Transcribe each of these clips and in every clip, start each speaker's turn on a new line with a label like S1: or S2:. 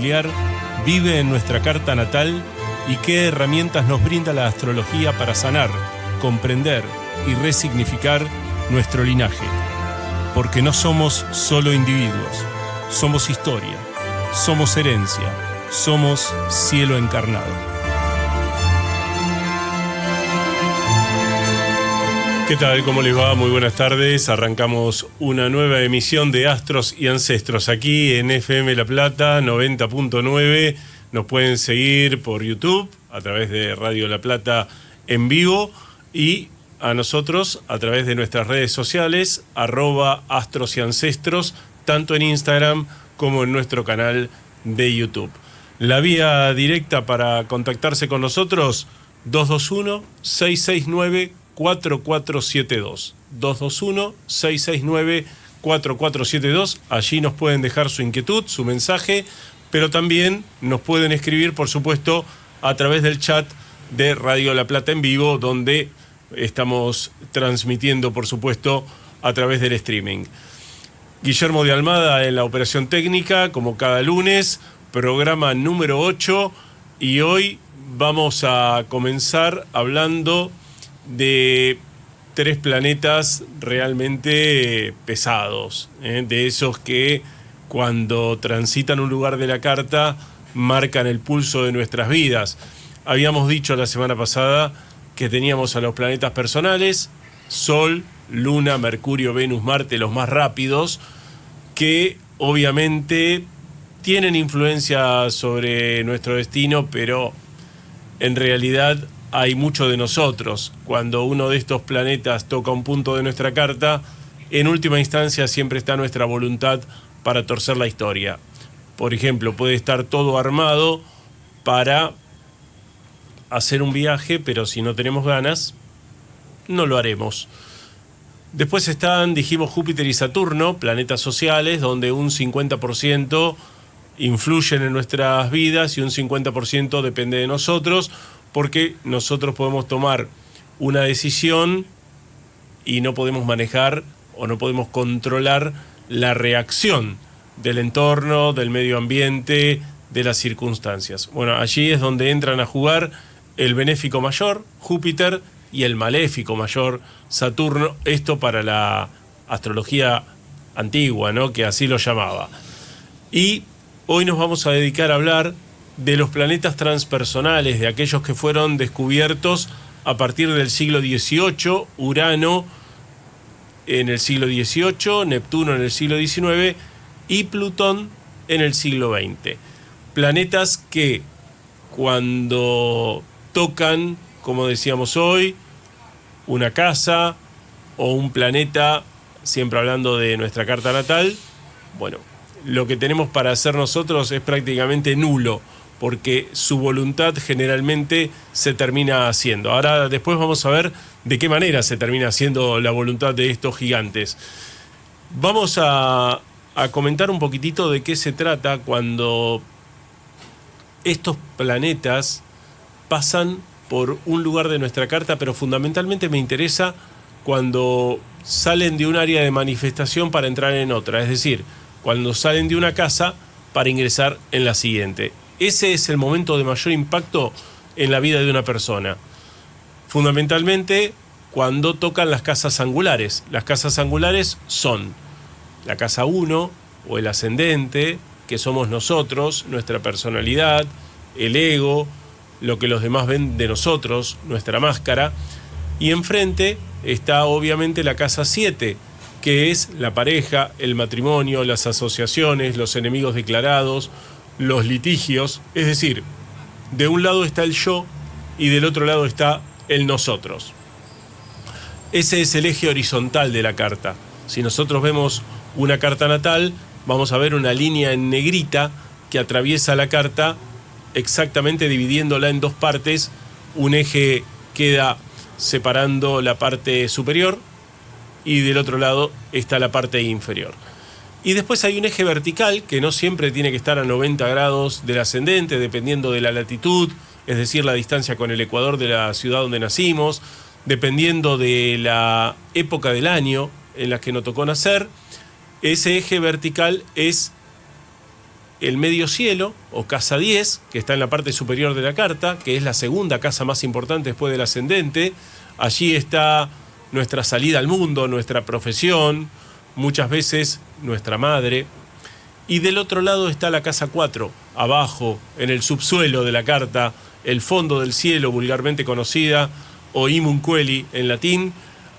S1: familiar vive en nuestra carta natal y qué herramientas nos brinda la astrología para sanar, comprender y resignificar nuestro linaje. Porque no somos solo individuos, somos historia, somos herencia, somos cielo encarnado. ¿Qué tal? ¿Cómo les va? Muy buenas tardes. Arrancamos una nueva emisión de Astros y Ancestros aquí en FM La Plata 90.9. Nos pueden seguir por YouTube a través de Radio La Plata en vivo y a nosotros a través de nuestras redes sociales @Astros y Ancestros, tanto en Instagram como en nuestro canal de YouTube. La vía directa para contactarse con nosotros 221-669-4472. 221-669-4472. Allí nos pueden dejar su inquietud, su mensaje, pero también nos pueden escribir, por supuesto, a través del chat de Radio La Plata en vivo, donde estamos transmitiendo, por supuesto, a través del streaming. Guillermo de Almada en la operación técnica, como cada lunes, programa número 8, y hoy vamos a comenzar hablando de 3 planetas realmente pesados, de esos que cuando transitan un lugar de la carta marcan el pulso de nuestras vidas. Habíamos dicho la semana pasada que teníamos a los planetas personales, Sol, Luna, Mercurio, Venus, Marte, los más rápidos, que obviamente tienen influencia sobre nuestro destino, pero en realidad hay mucho de nosotros. Cuando uno de estos planetas toca un punto de nuestra carta, en última instancia siempre está nuestra voluntad para torcer la historia. Por ejemplo, puede estar todo armado para hacer un viaje, pero si no tenemos ganas, no lo haremos. Después están, dijimos, Júpiter y Saturno, planetas sociales, donde un 50% influyen en nuestras vidas y un 50% depende de nosotros, porque nosotros podemos tomar una decisión y no podemos manejar o no podemos controlar la reacción del entorno, del medio ambiente, de las circunstancias. Bueno, allí es donde entran a jugar el benéfico mayor, Júpiter, y el maléfico mayor, Saturno. Esto para la astrología antigua, ¿no?, que así lo llamaba. Y hoy nos vamos a dedicar a hablar de los planetas transpersonales, de aquellos que fueron descubiertos a partir del siglo XVIII, Urano en el siglo XVIII, Neptuno en el siglo XIX y Plutón en el siglo XX. Planetas que cuando tocan, como decíamos hoy, una casa o un planeta, siempre hablando de nuestra carta natal, bueno, lo que tenemos para hacer nosotros es prácticamente nulo, porque su voluntad generalmente se termina haciendo. Ahora después vamos a ver de qué manera se termina haciendo la voluntad de estos gigantes. Vamos a comentar un poquitito de qué se trata cuando estos planetas pasan por un lugar de nuestra carta, pero fundamentalmente me interesa cuando salen de un área de manifestación para entrar en otra, es decir, cuando salen de una casa para ingresar en la siguiente. Ese es el momento de mayor impacto en la vida de una persona. Fundamentalmente cuando tocan las casas angulares. Las casas angulares son la casa 1 o el ascendente, que somos nosotros, nuestra personalidad, el ego, lo que los demás ven de nosotros, nuestra máscara. Y enfrente está obviamente la casa 7, que es la pareja, el matrimonio, las asociaciones, los enemigos declarados, los litigios. Es decir, de un lado está el yo y del otro lado está el nosotros. Ese es el eje horizontal de la carta. Si nosotros vemos una carta natal, vamos a ver una línea en negrita que atraviesa la carta, exactamente dividiéndola en 2 partes. Un eje queda separando la parte superior y del otro lado está la parte inferior. Y después hay un eje vertical que no siempre tiene que estar a 90 grados del ascendente, dependiendo de la latitud, es decir, la distancia con el ecuador de la ciudad donde nacimos, dependiendo de la época del año en la que nos tocó nacer. Ese eje vertical es el medio cielo, o casa 10, que está en la parte superior de la carta, que es la segunda casa más importante después del ascendente. Allí está nuestra salida al mundo, nuestra profesión, muchas veces nuestra madre. Y del otro lado está la casa 4, abajo, en el subsuelo de la carta, el fondo del cielo, vulgarmente conocida, o imum coeli en latín.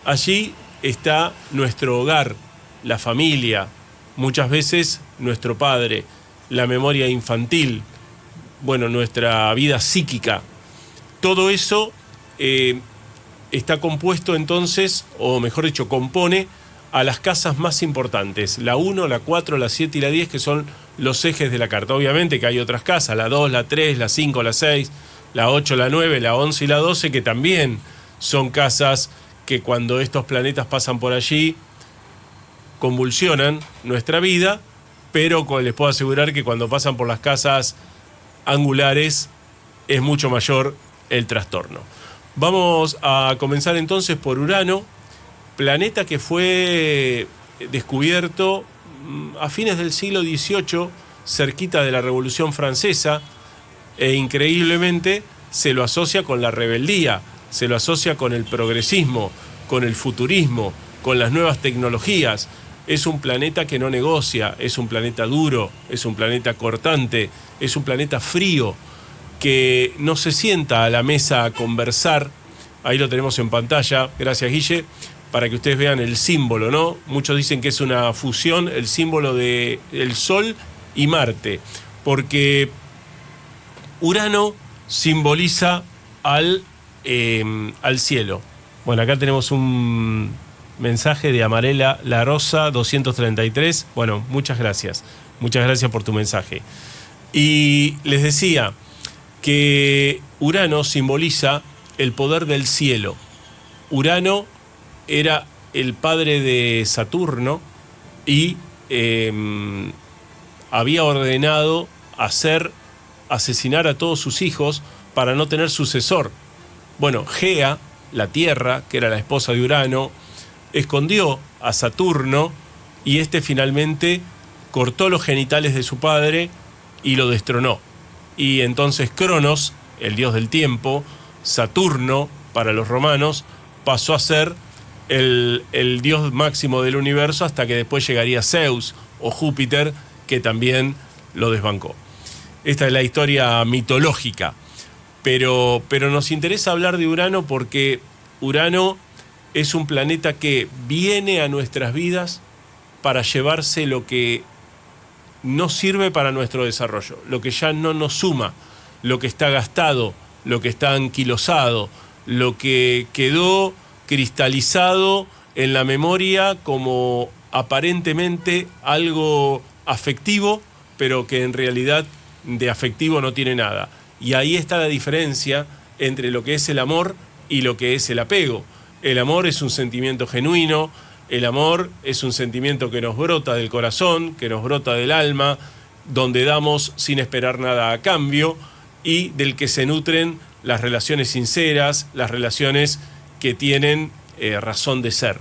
S1: Allí está nuestro hogar, la familia, muchas veces nuestro padre, la memoria infantil, bueno, nuestra vida psíquica. Todo eso está compuesto entonces, o mejor dicho, compone a las casas más importantes, la 1, la 4, la 7 y la 10, que son los ejes de la carta. Obviamente que hay otras casas, la 2, la 3, la 5, la 6, la 8, la 9, la 11 y la 12, que también son casas que cuando estos planetas pasan por allí convulsionan nuestra vida, pero les puedo asegurar que cuando pasan por las casas angulares es mucho mayor el trastorno. Vamos a comenzar entonces por Urano, planeta que fue descubierto a fines del siglo XVIII, cerquita de la Revolución Francesa, e increíblemente se lo asocia con la rebeldía, se lo asocia con el progresismo, con el futurismo, con las nuevas tecnologías. Es un planeta que no negocia, es un planeta duro, es un planeta cortante, es un planeta frío, que no se sienta a la mesa a conversar. Ahí lo tenemos en pantalla, gracias Guille, para que ustedes vean el símbolo, ¿no? Muchos dicen que es una fusión, el símbolo de el Sol y Marte, porque Urano simboliza al cielo. Bueno, acá tenemos un mensaje de Amarela La Rosa 233. Bueno, muchas gracias por tu mensaje. Y les decía que Urano simboliza el poder del cielo. Urano era el padre de Saturno y había ordenado asesinar a todos sus hijos para no tener sucesor. Bueno, Gea, la Tierra, que era la esposa de Urano, escondió a Saturno y este finalmente cortó los genitales de su padre y lo destronó. Y entonces Cronos, el dios del tiempo, Saturno, para los romanos, pasó a ser el dios máximo del universo, hasta que después llegaría Zeus o Júpiter, que también lo desbancó. Esta es la historia mitológica, pero nos interesa hablar de Urano porque Urano es un planeta que viene a nuestras vidas para llevarse lo que no sirve para nuestro desarrollo, lo que ya no nos suma, lo que está gastado, lo que está anquilosado, lo que quedó cristalizado en la memoria como aparentemente algo afectivo, pero que en realidad de afectivo no tiene nada. Y ahí está la diferencia entre lo que es el amor y lo que es el apego. El amor es un sentimiento genuino, el amor es un sentimiento que nos brota del corazón, que nos brota del alma, donde damos sin esperar nada a cambio y del que se nutren las relaciones sinceras, las relaciones que tienen razón de ser.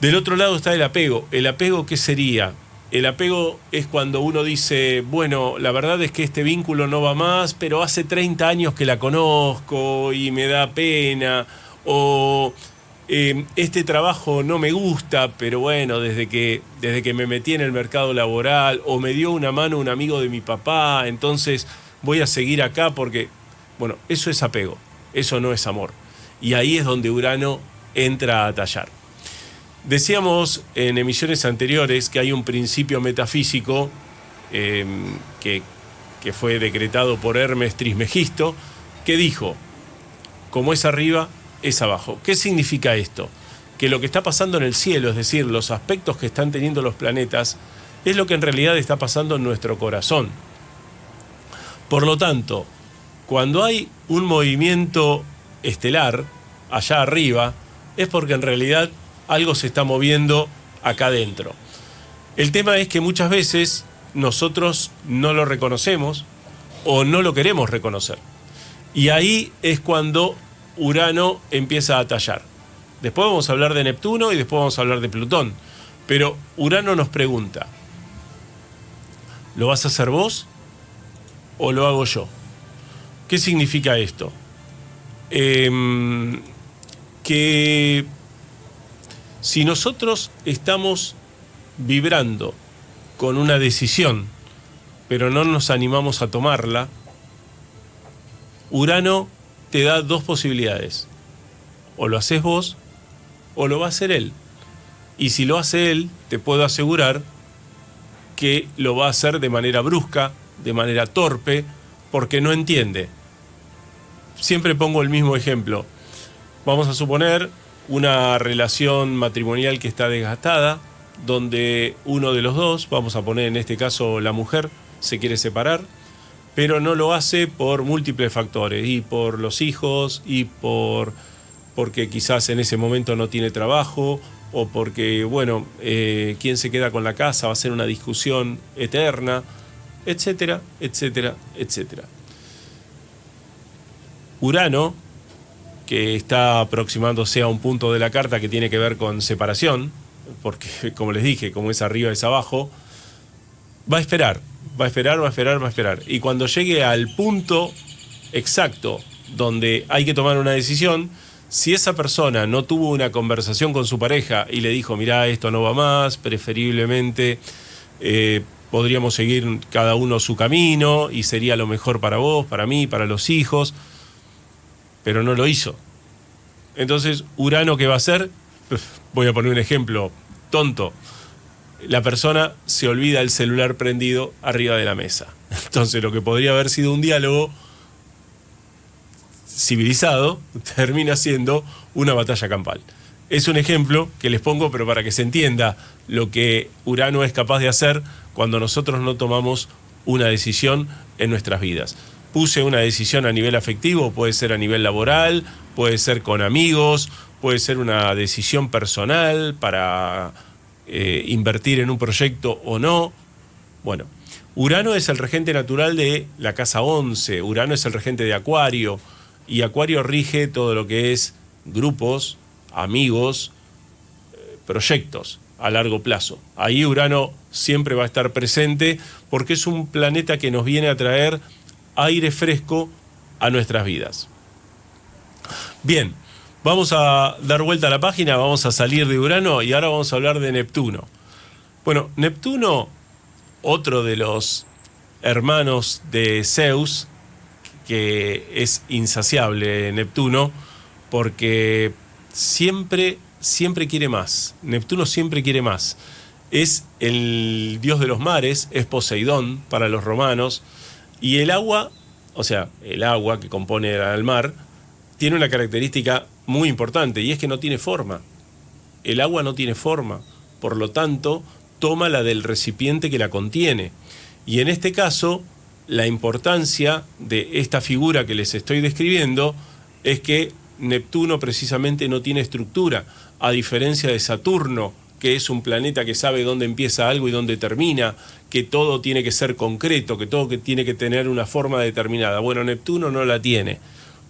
S1: Del otro lado está el apego. ¿El apego qué sería? El apego es cuando uno dice, bueno, la verdad es que este vínculo no va más, pero hace 30 años que la conozco y me da pena, o este trabajo no me gusta, pero bueno, desde que me metí en el mercado laboral, o me dio una mano un amigo de mi papá, entonces voy a seguir acá porque, bueno, eso es apego, eso no es amor. Y ahí es donde Urano entra a tallar. Decíamos en emisiones anteriores que hay un principio metafísico que fue decretado por Hermes Trismegisto, que dijo, como es arriba, es abajo. ¿Qué significa esto? Que lo que está pasando en el cielo, es decir, los aspectos que están teniendo los planetas, es lo que en realidad está pasando en nuestro corazón. Por lo tanto, cuando hay un movimiento estelar allá arriba, es porque en realidad algo se está moviendo acá adentro. El tema es que muchas veces nosotros no lo reconocemos o no lo queremos reconocer. Y ahí es cuando Urano empieza a tallar. Después vamos a hablar de Neptuno y después vamos a hablar de Plutón. Pero Urano nos pregunta, ¿Lo vas a hacer vos o lo hago yo? ¿Qué significa esto? Que si nosotros estamos vibrando con una decisión, pero no nos animamos a tomarla, Urano te da dos posibilidades. O lo haces vos o lo va a hacer él. Y si lo hace él, te puedo asegurar que lo va a hacer de manera brusca, de manera torpe, porque no entiende. Siempre pongo el mismo ejemplo. Vamos a suponer una relación matrimonial que está desgastada, donde uno de los dos, vamos a poner en este caso la mujer, se quiere separar, pero no lo hace por múltiples factores, y por los hijos, y porque quizás en ese momento no tiene trabajo, o porque, bueno, quién se queda con la casa va a ser una discusión eterna, etcétera, etcétera, etcétera. Urano, que está aproximándose a un punto de la carta que tiene que ver con separación, porque, como les dije, como es arriba es abajo, va a esperar. Y cuando llegue al punto exacto donde hay que tomar una decisión, si esa persona no tuvo una conversación con su pareja y le dijo, mirá, esto no va más, preferiblemente podríamos seguir cada uno su camino y sería lo mejor para vos, para mí, para los hijos, pero no lo hizo. Entonces, Urano, ¿qué va a hacer? Voy a poner un ejemplo tonto. La persona se olvida el celular prendido arriba de la mesa. Entonces, lo que podría haber sido un diálogo civilizado termina siendo una batalla campal. Es un ejemplo que les pongo, pero para que se entienda lo que Urano es capaz de hacer cuando nosotros no tomamos una decisión en nuestras vidas. Puse una decisión a nivel afectivo, puede ser a nivel laboral, puede ser con amigos, puede ser una decisión personal para invertir en un proyecto o no. Bueno, Urano es el regente natural de la casa 11, Urano es el regente de Acuario, y Acuario rige todo lo que es grupos, amigos, proyectos a largo plazo. Ahí Urano siempre va a estar presente porque es un planeta que nos viene a traer aire fresco a nuestras vidas. Bien, vamos a dar vuelta a la página, vamos a salir de Urano y ahora vamos a hablar de Neptuno. Bueno, Neptuno, otro de los hermanos de Zeus, que es insaciable Neptuno, porque siempre quiere más. Neptuno siempre quiere más. Es el dios de los mares, es Poseidón para los romanos, y el agua, o sea, el agua que compone el mar, tiene una característica muy importante, y es que no tiene forma. El agua no tiene forma, por lo tanto, toma la del recipiente que la contiene. Y en este caso, la importancia de esta figura que les estoy describiendo es que Neptuno precisamente no tiene estructura, a diferencia de Saturno, que es un planeta que sabe dónde empieza algo y dónde termina, que todo tiene que ser concreto, que todo tiene que tener una forma determinada. Bueno, Neptuno no la tiene.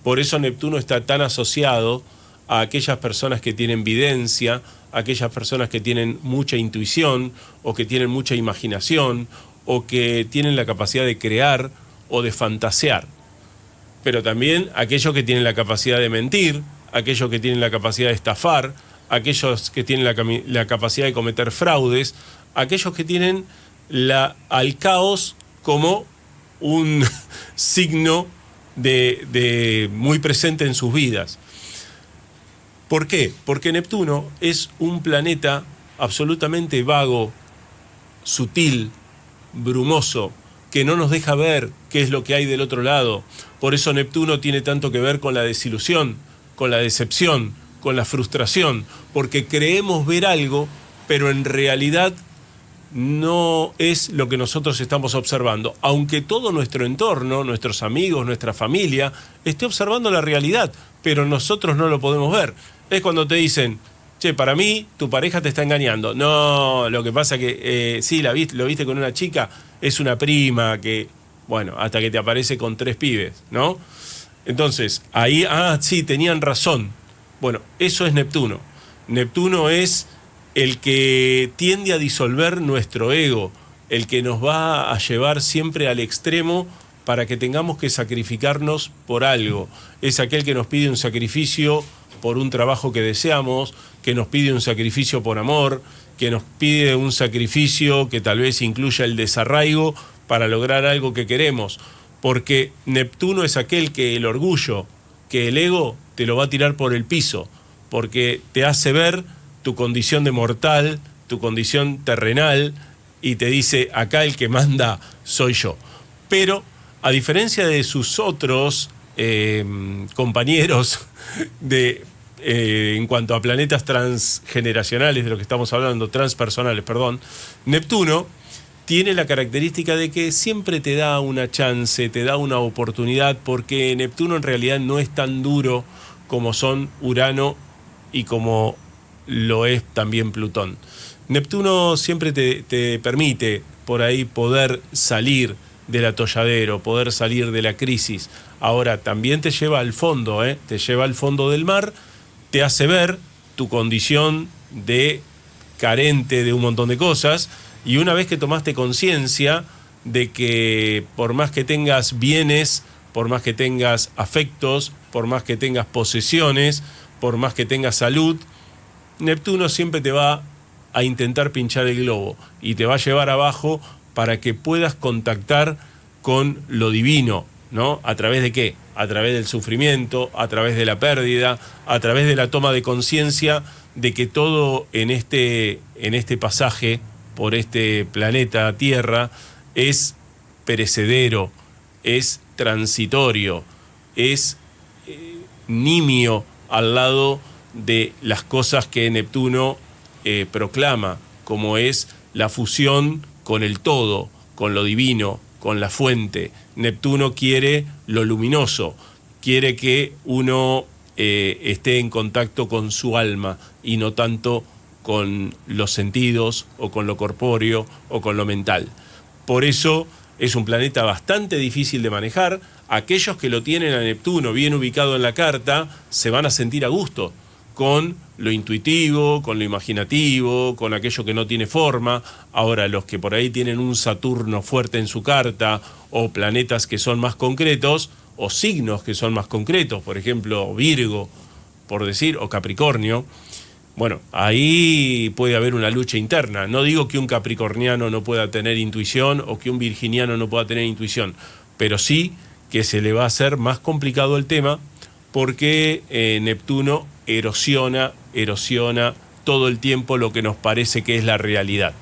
S1: Por eso Neptuno está tan asociado a aquellas personas que tienen videncia, a aquellas personas que tienen mucha intuición o que tienen mucha imaginación o que tienen la capacidad de crear o de fantasear. Pero también aquellos que tienen la capacidad de mentir, aquellos que tienen la capacidad de estafar, aquellos que tienen la capacidad de cometer fraudes, aquellos que tienen al caos como un signo de muy presente en sus vidas. ¿Por qué? Porque Neptuno es un planeta absolutamente vago, sutil, brumoso, que no nos deja ver qué es lo que hay del otro lado. Por eso Neptuno tiene tanto que ver con la desilusión, con la decepción, con la frustración, porque creemos ver algo, pero en realidad no es lo que nosotros estamos observando, aunque todo nuestro entorno, nuestros amigos, nuestra familia, esté observando la realidad, pero nosotros no lo podemos ver. Es cuando te dicen, che, para mí tu pareja te está engañando. No, lo que pasa que sí, lo viste con una chica, es una prima que, bueno, hasta que te aparece con 3 pibes, ¿no? Entonces, ahí, sí, tenían razón. Bueno, eso es Neptuno. Neptuno es el que tiende a disolver nuestro ego, el que nos va a llevar siempre al extremo para que tengamos que sacrificarnos por algo. Es aquel que nos pide un sacrificio por un trabajo que deseamos, que nos pide un sacrificio por amor, que nos pide un sacrificio que tal vez incluya el desarraigo para lograr algo que queremos. Porque Neptuno es aquel que el orgullo, que el ego te lo va a tirar por el piso, porque te hace ver tu condición de mortal, tu condición terrenal, y te dice, acá el que manda soy yo. Pero, a diferencia de sus otros compañeros en cuanto a planetas transgeneracionales, de lo que estamos hablando, transpersonales, perdón, Neptuno tiene la característica de que siempre te da una chance, te da una oportunidad, porque Neptuno en realidad no es tan duro como son Urano y como lo es también Plutón. Neptuno siempre te permite por ahí poder salir del atolladero, poder salir de la crisis. Ahora, también te lleva al fondo, te lleva al fondo del mar, te hace ver tu condición de carente de un montón de cosas, y una vez que tomaste conciencia de que por más que tengas bienes, por más que tengas afectos, por más que tengas posesiones, por más que tengas salud, Neptuno siempre te va a intentar pinchar el globo y te va a llevar abajo para que puedas contactar con lo divino, ¿no? ¿A través de qué? A través del sufrimiento, a través de la pérdida, a través de la toma de conciencia de que todo en este pasaje por este planeta Tierra es perecedero, es transitorio, es nimio al lado de las cosas que Neptuno proclama, como es la fusión con el todo, con lo divino, con la fuente. Neptuno quiere lo luminoso, quiere que uno esté en contacto con su alma y no tanto con los sentidos o con lo corpóreo o con lo mental. Por eso es un planeta bastante difícil de manejar. Aquellos que lo tienen a Neptuno bien ubicado en la carta se van a sentir a gusto con lo intuitivo, con lo imaginativo, con aquello que no tiene forma. Ahora, los que por ahí tienen un Saturno fuerte en su carta, o planetas que son más concretos, o signos que son más concretos, por ejemplo, Virgo, por decir, o Capricornio, bueno, ahí puede haber una lucha interna. No digo que un capricorniano no pueda tener intuición o que un virginiano no pueda tener intuición, pero sí que se le va a hacer más complicado el tema porque Neptuno erosiona todo el tiempo lo que nos parece que es la realidad.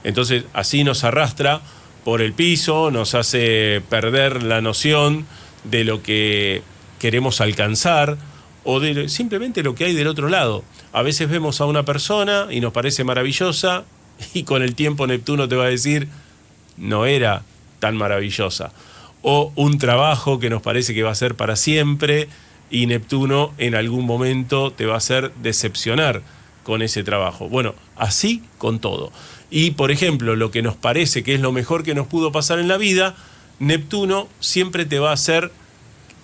S1: Entonces, así nos arrastra por el piso, nos hace perder la noción de lo que queremos alcanzar o de simplemente lo que hay del otro lado. A veces vemos a una persona y nos parece maravillosa y con el tiempo Neptuno te va a decir, no era tan maravillosa. O un trabajo que nos parece que va a ser para siempre y Neptuno en algún momento te va a hacer decepcionar con ese trabajo. Bueno, así con todo. Y, por ejemplo, lo que nos parece que es lo mejor que nos pudo pasar en la vida, Neptuno siempre te va a hacer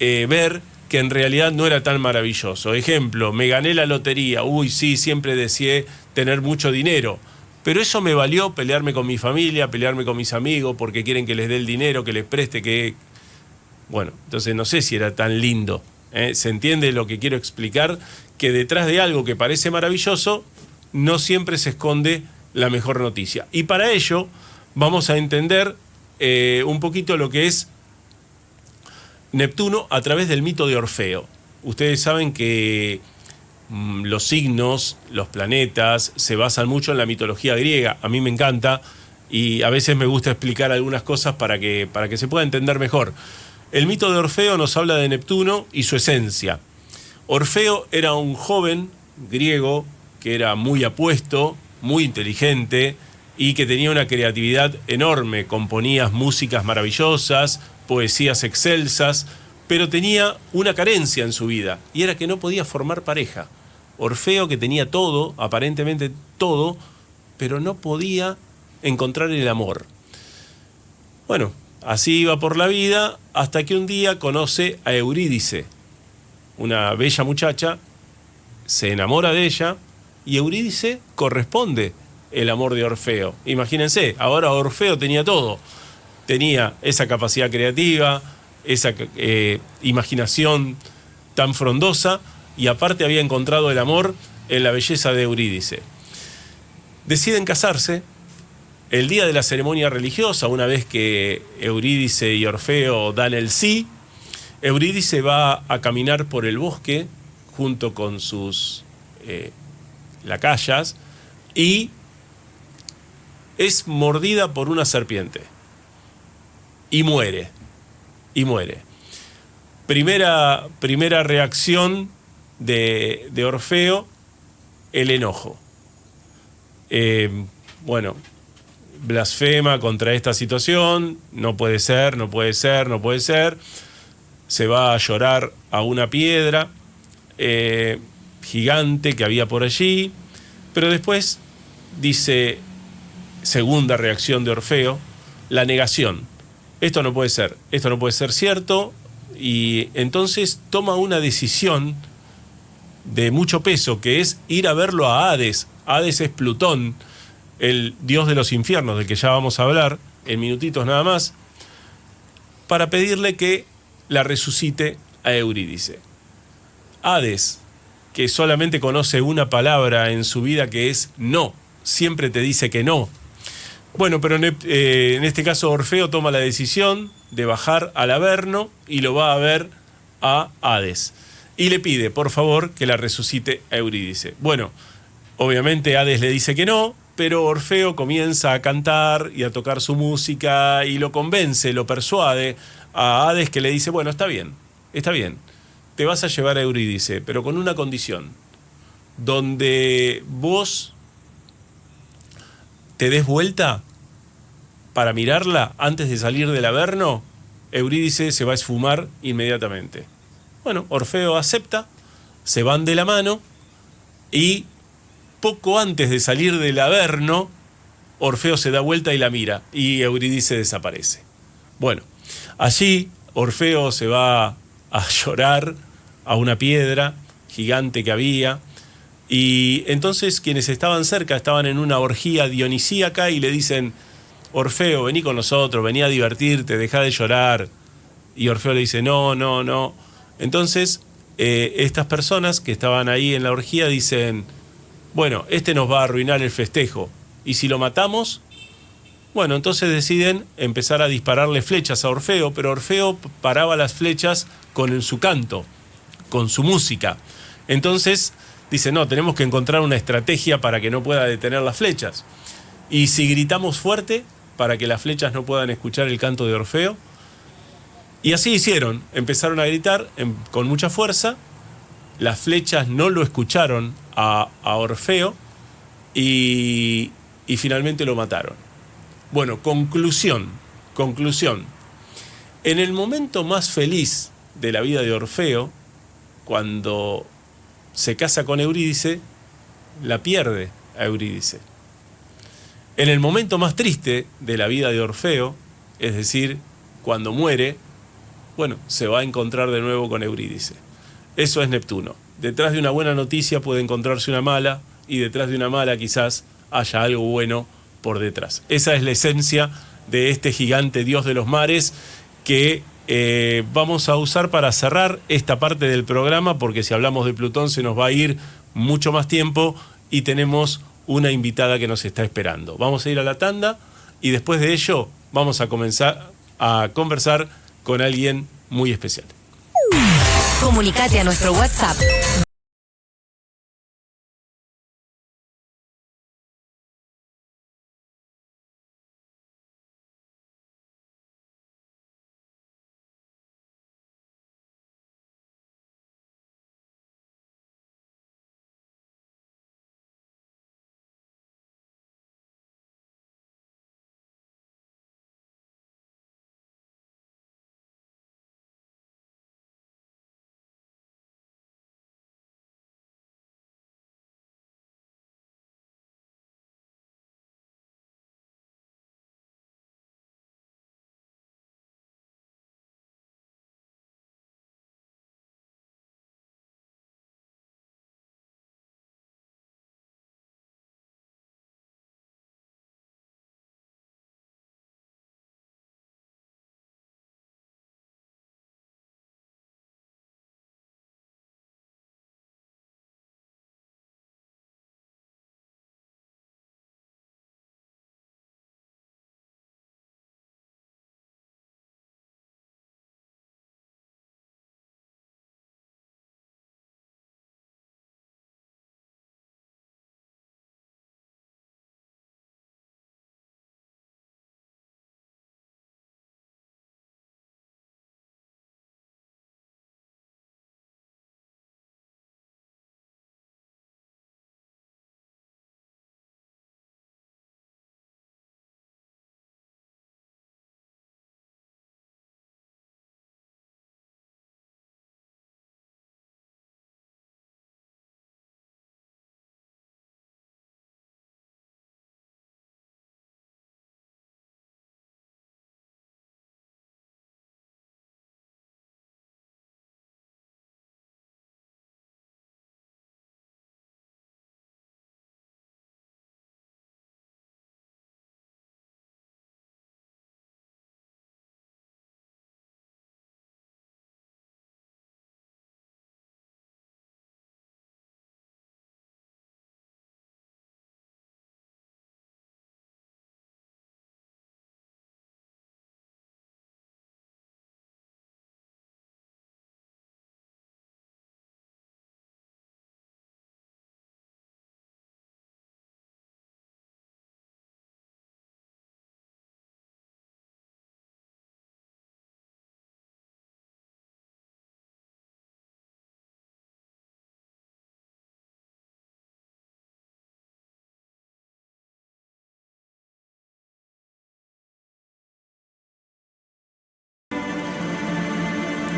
S1: ver que en realidad no era tan maravilloso. Ejemplo, me gané la lotería, uy, sí, siempre deseé tener mucho dinero, pero eso me valió pelearme con mi familia, pelearme con mis amigos, porque quieren que les dé el dinero, que les preste, que... Bueno, entonces no sé si era tan lindo. ¿Se entiende lo que quiero explicar? Que detrás de algo que parece maravilloso, no siempre se esconde la mejor noticia. Y para ello vamos a entender un poquito lo que es Neptuno a través del mito de Orfeo. Ustedes saben que los signos, los planetas, se basan mucho en la mitología griega. A mí me encanta y a veces me gusta explicar algunas cosas para que se pueda entender mejor. El mito de Orfeo nos habla de Neptuno y su esencia. Orfeo era un joven griego que era muy apuesto, muy inteligente y que tenía una creatividad enorme. Componía músicas maravillosas, poesías excelsas, pero tenía una carencia en su vida y era que no podía formar pareja. Orfeo, que tenía todo, aparentemente todo, pero no podía encontrar el amor. Bueno, así iba por la vida hasta que un día conoce a Eurídice, una bella muchacha, se enamora de ella y Eurídice corresponde el amor de Orfeo. Imagínense, ahora Orfeo tenía todo. Tenía esa capacidad creativa, esa imaginación tan frondosa, y aparte había encontrado el amor en la belleza de Eurídice. Deciden casarse. El día de la ceremonia religiosa, una vez que Eurídice y Orfeo dan el sí, Eurídice va a caminar por el bosque junto con sus lacayas y es mordida por una serpiente y muere. Primera reacción de Orfeo, el enojo. Bueno, blasfema contra esta situación, no puede ser. Se va a llorar a una piedra gigante que había por allí, pero después dice, segunda reacción de Orfeo, la negación. Esto no puede ser cierto, y entonces toma una decisión de mucho peso, que es ir a verlo a Hades. Hades es Plutón, el dios de los infiernos, del que ya vamos a hablar en minutitos nada más, para pedirle que la resucite a Eurídice. Hades, que solamente conoce una palabra en su vida, que es no, siempre te dice que no. Bueno, pero en este caso Orfeo toma la decisión de bajar al Averno y lo va a ver a Hades. Y le pide, por favor, que la resucite a Eurídice. Bueno, obviamente Hades le dice que no, pero Orfeo comienza a cantar y a tocar su música y lo convence, lo persuade a Hades, que le dice, bueno, está bien, te vas a llevar a Eurídice, pero con una condición, donde vos te des vuelta para mirarla antes de salir del Averno, Eurídice se va a esfumar inmediatamente. Bueno, Orfeo acepta, se van de la mano y poco antes de salir del Averno, Orfeo se da vuelta y la mira y Eurídice desaparece. Bueno, allí Orfeo se va a llorar a una piedra gigante que había, y entonces quienes estaban cerca estaban en una orgía dionisíaca y le dicen, Orfeo, vení con nosotros, vení a divertirte, dejá de llorar. Y Orfeo le dice, no. Entonces, estas personas que estaban ahí en la orgía dicen, bueno, este nos va a arruinar el festejo, y si lo matamos, bueno, entonces deciden empezar a dispararle flechas a Orfeo, pero Orfeo paraba las flechas con su canto, con su música. Entonces dice, no, tenemos que encontrar una estrategia para que no pueda detener las flechas. Y si gritamos fuerte, para que las flechas no puedan escuchar el canto de Orfeo. Y así hicieron, empezaron a gritar con mucha fuerza, las flechas no lo escucharon a Orfeo y finalmente lo mataron. Bueno, conclusión. En el momento más feliz de la vida de Orfeo, cuando se casa con Eurídice, la pierde a Eurídice. En el momento más triste de la vida de Orfeo, es decir, cuando muere, bueno, se va a encontrar de nuevo con Eurídice. Eso es Neptuno. Detrás de una buena noticia puede encontrarse una mala, y detrás de una mala quizás haya algo bueno por detrás. Esa es la esencia de este gigante dios de los mares, que vamos a usar para cerrar esta parte del programa, porque si hablamos de Plutón se nos va a ir mucho más tiempo y tenemos una invitada que nos está esperando. Vamos a ir a la tanda y después de ello vamos a comenzar a conversar con alguien muy especial.
S2: Comunicate a nuestro WhatsApp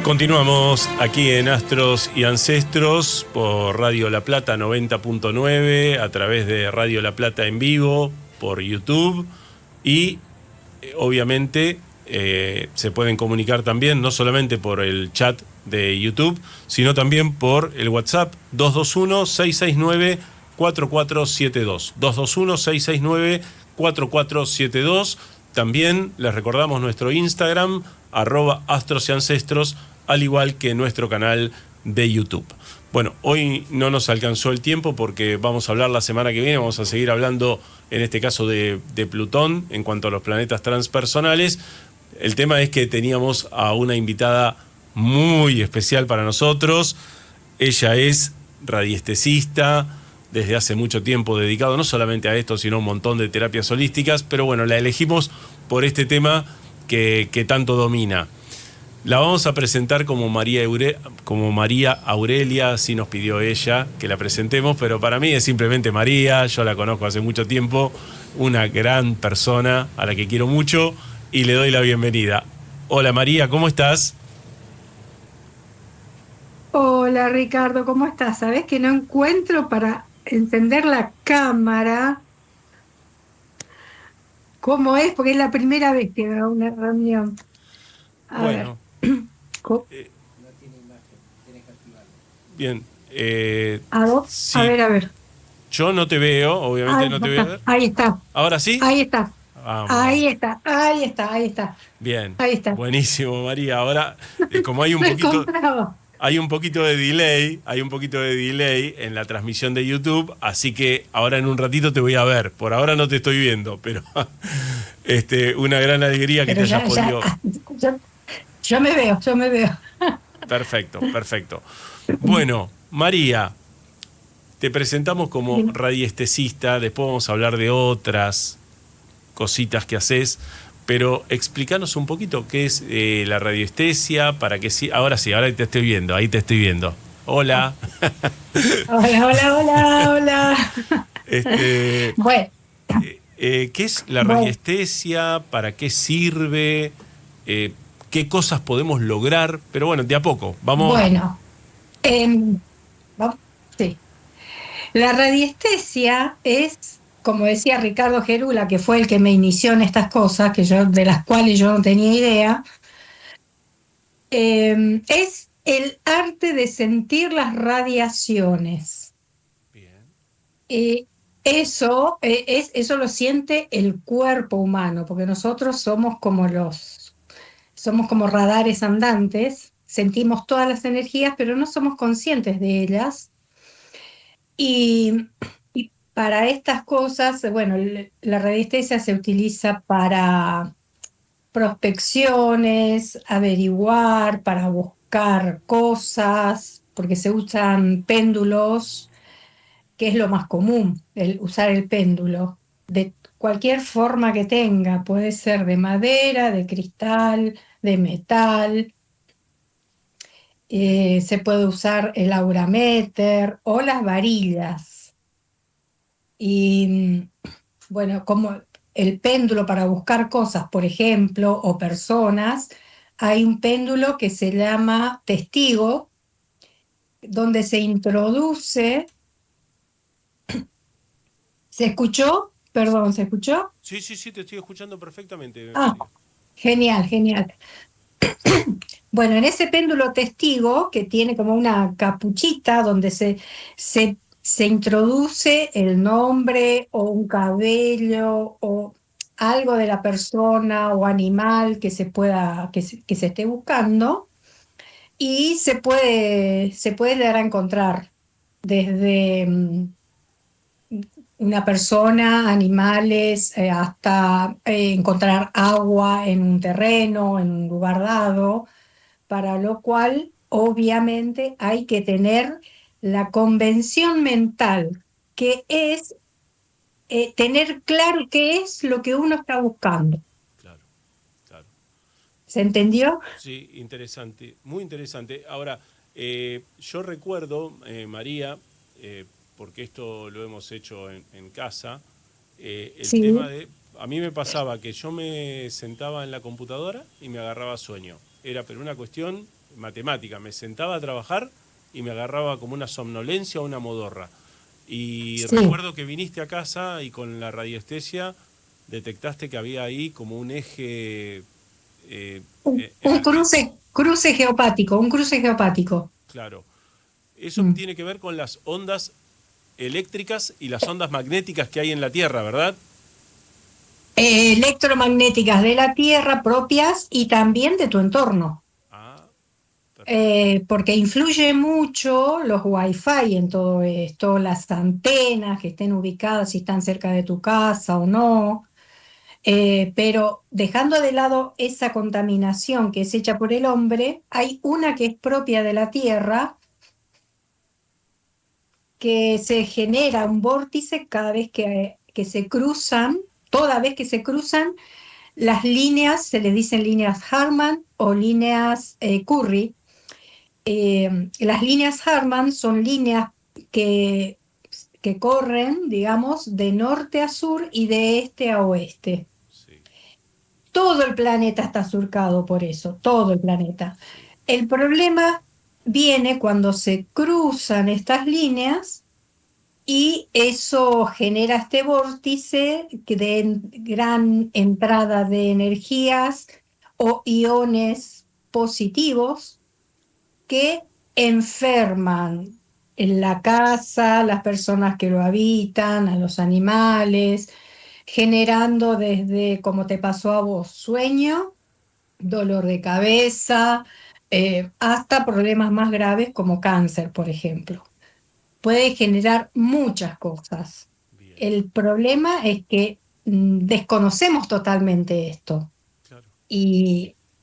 S1: Continuamos aquí en Astros y Ancestros por Radio La Plata 90.9, a través de Radio La Plata en vivo, por YouTube y obviamente se pueden comunicar también, no solamente por el chat de YouTube, sino también por el WhatsApp 221-669-4472. 221-669-4472. También les recordamos nuestro Instagram, @astrosyancestros, al igual que nuestro canal de YouTube. Bueno, hoy no nos alcanzó el tiempo porque vamos a hablar la semana que viene, vamos a seguir hablando en este caso de Plutón en cuanto a los planetas transpersonales. El tema es que teníamos a una invitada muy especial para nosotros. Ella es radiestesista, desde hace mucho tiempo dedicado no solamente a esto, sino a un montón de terapias holísticas, pero bueno, la elegimos por este tema que tanto domina. La vamos a presentar como María Aurelia, así nos pidió ella que la presentemos, pero para mí es simplemente María, yo la conozco hace mucho tiempo, una gran persona a la que quiero mucho y le doy la bienvenida. Hola María, ¿cómo estás?
S3: Hola Ricardo, ¿cómo estás? Sabés que no encuentro para encender la cámara. ¿Cómo es? Porque es la primera vez que hago una reunión. A ver.
S1: Bueno,
S3: ¿Cómo?
S1: bien.
S3: ¿A vos? A
S1: Sí,
S3: ver, a ver.
S1: yo no te veo, obviamente
S3: Ahí
S1: no te voy a
S3: está,
S1: ver.
S3: ahí está,
S1: ¿Ahora sí?
S3: ahí está,
S1: Vamos,
S3: ahí
S1: vamos.
S3: está, ahí está, ahí está,
S1: Bien,
S3: ahí está.
S1: buenísimo María. Ahora, como
S3: No encontraba.
S1: hay un poquito de delay en la transmisión de YouTube, así que ahora en un ratito te voy a ver. Por ahora no te estoy viendo, pero una gran alegría que te
S3: Pero
S1: hayas podido.
S3: yo, yo me veo, yo me veo.
S1: Perfecto, perfecto. Bueno, María, te presentamos como radiestesista, después vamos a hablar de otras cositas que haces, pero explícanos un poquito qué es la radiestesia, para qué sí. Ahora sí, ahora te estoy viendo, ahí te estoy viendo. Hola.
S3: Hola, hola, hola, hola.
S1: Este,
S3: Bueno,
S1: ¿Qué es la
S3: bueno.
S1: radiestesia? ¿Para qué sirve? ¿Qué cosas podemos lograr? Pero bueno, de a poco, vamos.
S3: Bueno, em, sí. La radiestesia es, como decía Ricardo Gerula, que fue el que me inició en estas cosas, de las cuales yo no tenía idea, es el arte de sentir las radiaciones.
S1: Bien,
S3: Eh, eso lo siente el cuerpo humano, porque nosotros somos como radares andantes, sentimos todas las energías, pero no somos conscientes de ellas. Y para estas cosas, bueno, la radiestesia se utiliza para prospecciones, averiguar, para buscar cosas, porque se usan péndulos, que es lo más común, usar el péndulo, de cualquier forma que tenga, puede ser de madera, de cristal, de metal. Se puede usar el aurameter o las varillas. Y bueno, como el péndulo para buscar cosas, por ejemplo, o personas, hay un péndulo que se llama testigo, donde se introduce. ¿Se escuchó? Perdón, ¿se escuchó?
S1: sí, sí, sí, te estoy escuchando perfectamente,
S3: Ah,
S1: María.
S3: genial, genial. Bueno, en ese péndulo testigo, que tiene como una capuchita donde se introduce el nombre o un cabello o algo de la persona o animal que que se esté buscando, y se puede llegar a encontrar desde una persona, animales, hasta encontrar agua en un terreno, en un lugar dado, para lo cual obviamente hay que tener la convención mental, que es tener claro qué es lo que uno está buscando.
S1: Claro, claro.
S3: ¿Se entendió?
S1: Sí, interesante, muy interesante. Ahora, yo recuerdo, María, porque esto lo hemos hecho en casa, el tema
S3: Sí,
S1: de, a mí me pasaba que yo me sentaba en la computadora y me agarraba sueño. Era pero una cuestión matemática. Me sentaba a trabajar y me agarraba como una somnolencia o una modorra. Y
S3: Sí.
S1: recuerdo que viniste a casa y con la radiestesia detectaste que había ahí como un eje
S3: Un
S1: energético.
S3: cruce geopático, un cruce geopático.
S1: Claro. Eso
S3: Mm.
S1: tiene que ver con las ondas eléctricas y las ondas magnéticas que hay en la Tierra, ¿verdad?
S3: Electromagnéticas de la Tierra propias y también de tu entorno.
S1: Ah, perfecto.
S3: Porque influye mucho los wifi en todo esto, las antenas que estén ubicadas, si están cerca de tu casa o no. Pero dejando de lado esa contaminación que es hecha por el hombre, hay una que es propia de la Tierra, que se genera un vórtice cada vez que se cruzan, toda vez que se cruzan las líneas, se les dicen líneas Harman o líneas Curry. Las líneas Harman son líneas que, que corren, digamos, de norte a sur y de este a oeste.
S1: Sí,
S3: Todo el planeta está surcado por eso, todo el planeta.
S1: sí,
S3: El problema viene cuando se cruzan estas líneas y eso genera este vórtice de gran entrada de energías o iones positivos que enferman en la casa, las personas que lo habitan, a los animales, generando desde, como te pasó a vos, sueño, dolor de cabeza, hasta problemas más graves como cáncer, por ejemplo. Puede generar muchas cosas.
S1: bien,
S3: El problema es que desconocemos totalmente esto
S1: claro.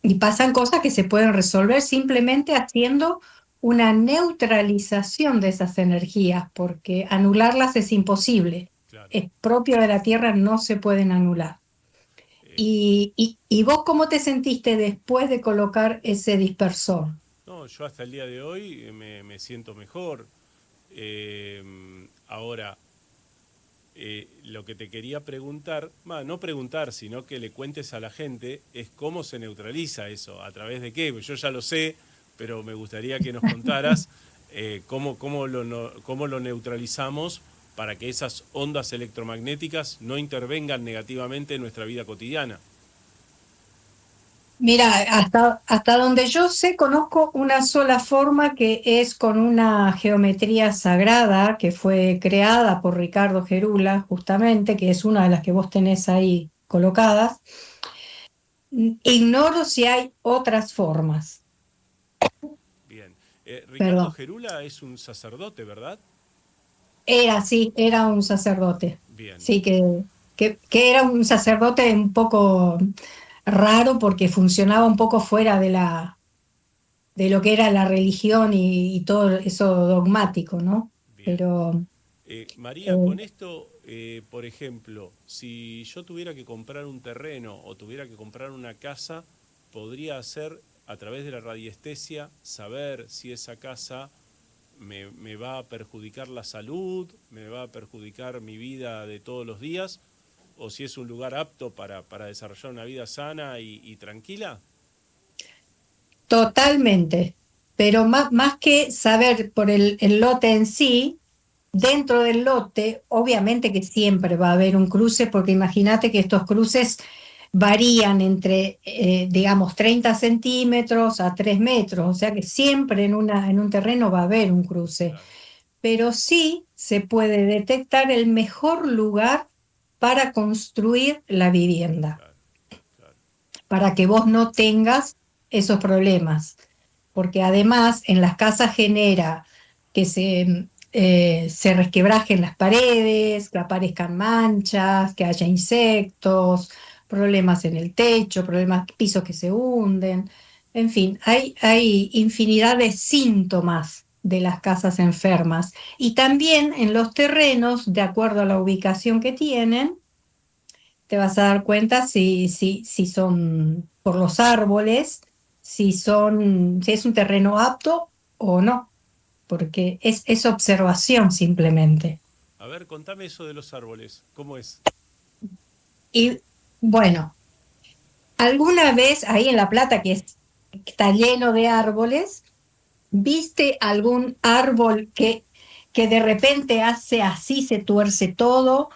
S3: y pasan cosas que se pueden resolver simplemente haciendo una neutralización de esas energías, porque anularlas es imposible.
S1: Claro.
S3: Es propio de la Tierra, no se pueden anular.
S1: Eh,
S3: ¿Y vos cómo te sentiste después de colocar ese dispersor?
S1: no, yo hasta el día de hoy me siento mejor. Ahora, lo que te quería preguntar, no preguntar, sino que le cuentes a la gente, es cómo se neutraliza eso, a través de qué. Yo ya lo sé, pero me gustaría que nos contaras cómo lo neutralizamos para que esas ondas electromagnéticas no intervengan negativamente en nuestra vida cotidiana.
S3: Mira, hasta donde yo sé, conozco una sola forma que es con una geometría sagrada que fue creada por Ricardo Gerula, justamente, que es una de las que vos tenés ahí colocadas. Ignoro si hay otras formas.
S1: Bien. Ricardo
S3: Perdón.
S1: Gerula es un sacerdote, ¿verdad?
S3: Sí, era un sacerdote.
S1: Bien.
S3: Sí, que era un sacerdote un poco raro porque funcionaba un poco fuera de lo que era la religión y todo eso dogmático, ¿no?
S1: Bien.
S3: Pero
S1: María,
S3: eh,
S1: con esto, por ejemplo, si yo tuviera que comprar un terreno o tuviera que comprar una casa, podría hacer a través de la radiestesia saber si esa casa me va a perjudicar la salud, me va a perjudicar mi vida de todos los días, o si es un lugar apto para desarrollar una vida sana y tranquila.
S3: totalmente. Pero más que saber por el lote en sí, dentro del lote, obviamente que siempre va a haber un cruce, porque imagínate que estos cruces varían entre, digamos, 30 centímetros a 3 metros, o sea que siempre en un terreno va a haber un cruce,
S1: Claro,
S3: pero sí se puede detectar el mejor lugar para construir la vivienda,
S1: claro, claro.
S3: para que vos no tengas esos problemas, porque además en las casas genera que se resquebrajen las paredes, que aparezcan manchas, que haya insectos, problemas en el techo, problemas, pisos que se hunden, en fin, hay infinidad de síntomas de las casas enfermas. Y también en los terrenos, de acuerdo a la ubicación que tienen, te vas a dar cuenta si son por los árboles, si es un terreno apto o no, porque es observación simplemente.
S1: A ver, contame eso de los árboles, ¿cómo es?
S3: Y bueno, alguna vez ahí en La Plata, que es está lleno de árboles. ¿Viste algún árbol que de repente hace así, se tuerce todo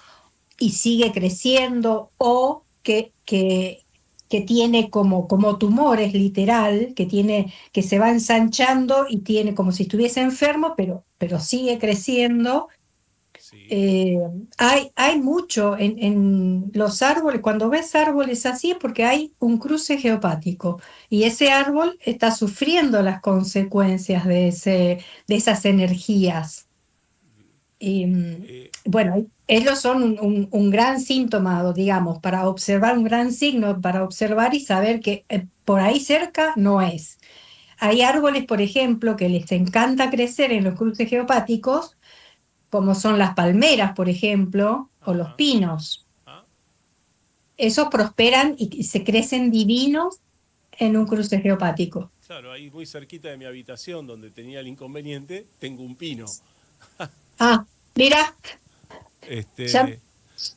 S3: y sigue creciendo, o que tiene como tumores, literal, que se va ensanchando y tiene como si estuviese enfermo, pero sigue creciendo?
S1: Sí.
S3: Hay mucho en los árboles. Cuando ves árboles así es porque hay un cruce geopático y ese árbol está sufriendo las consecuencias de esas energías. Y,
S1: Eh,
S3: bueno, ellos son un gran síntoma, digamos, para observar, un gran signo para observar y saber que por ahí cerca no es. Hay árboles, por ejemplo, que les encanta crecer en los cruces geopáticos, como son las palmeras, por ejemplo, o los
S1: ajá.
S3: pinos.
S1: Ah,
S3: Esos prosperan y se crecen divinos en un cruce geopático.
S1: claro, ahí muy cerquita de mi habitación donde tenía el inconveniente, tengo un pino.
S3: Ah, mira, ya,
S1: Este,